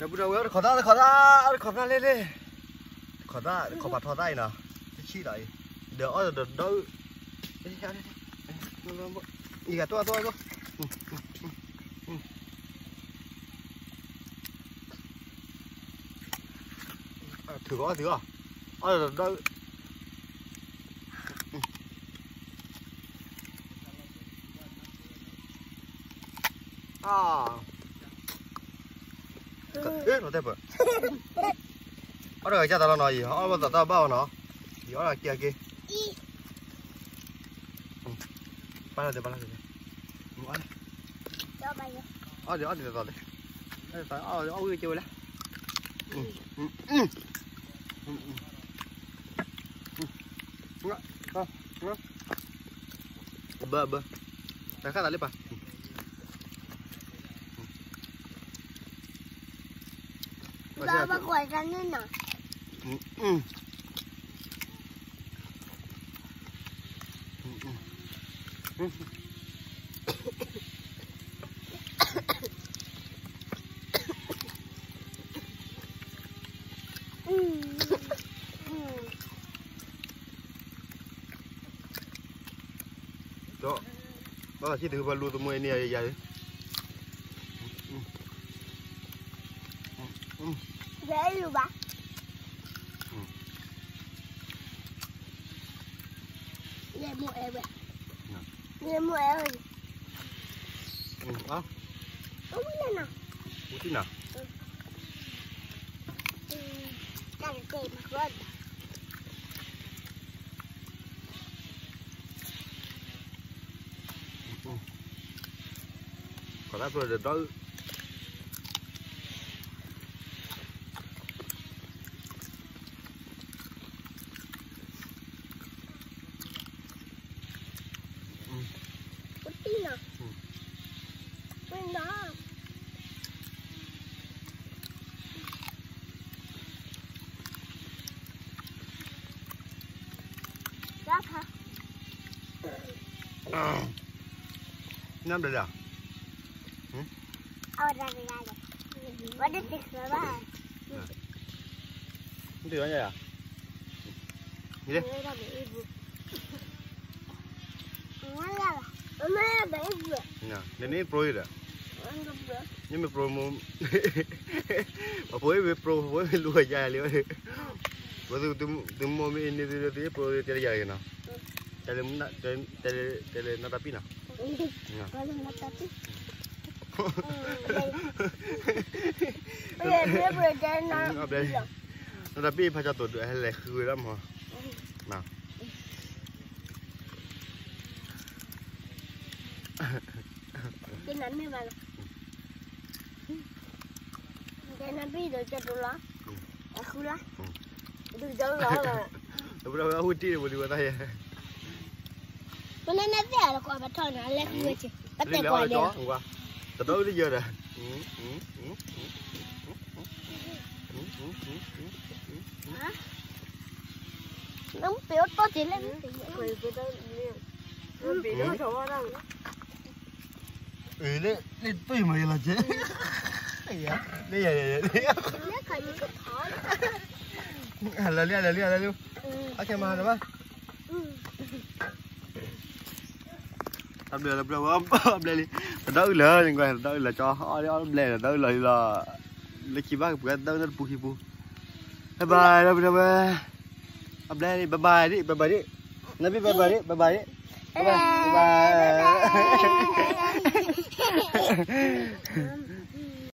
Dah budak khota le. Khota khopat khota ina. Chi lại. Đỡ. Gì cả tôi. Thử có. Đỡ. Nó đẹp à? Ở đây cha tao nói gì? Ở đây tao bao nó. Gì ở kia. Bao giờ? Mua ăn. Cho bay. Ở đây tao đây. Ở cái chơi đấy. Bơ. Đã khá là lép à? Ba quay ra nữa nè. Đó. Đó là chỉ từ vào lưu tụi mày nè vậy. Dễ luôn bà. Dễ mua em vậy. Dễ mua em rồi. Đó. Uống lên nào. Uống tí nào. Đang kề mặt lên. Còn đã rồi đó. Tí nào. Bên đó. Rác hả? Năm đây à? Ra rồi. Có đứt thịt rồi ba. Không từ đó vậy à? Gì đấy? Nè, nên này pro rồi. Nhưng mà pro mồm, mà phối lùa dài liền. Bây giờ tụi mồm ini tu pro chơi dài nào? Chơi nó tapi nào? Nó tapi phải cho tụi hay là khơi lắm hả? Nào. Cái nắn mới vào. Cái nắn bây giờ cho tụi nó. Khu lá. Tụi cho nó là. Tụi nó hút đi một điều tay. Tụi nó nói là quả bát thỏi nó lấy khui chứ. Bắt tay quả đi. Tụi đó bây giờ rồi. Nó béo to thế lên. Bị nó thấu ra. Lên tùy mày là chứ. Đây vậy. Nó khởi những cái thỏ. Là lia. Ok mà đúng không? Làm đây đi. Đỡ lỡ nhưng mà đỡ là cho họ lên đỡ là lấy chi bác cái đỡ nó pu. Bye bye. Up đây đi bye đi. Nabi bye bye đi. Bye.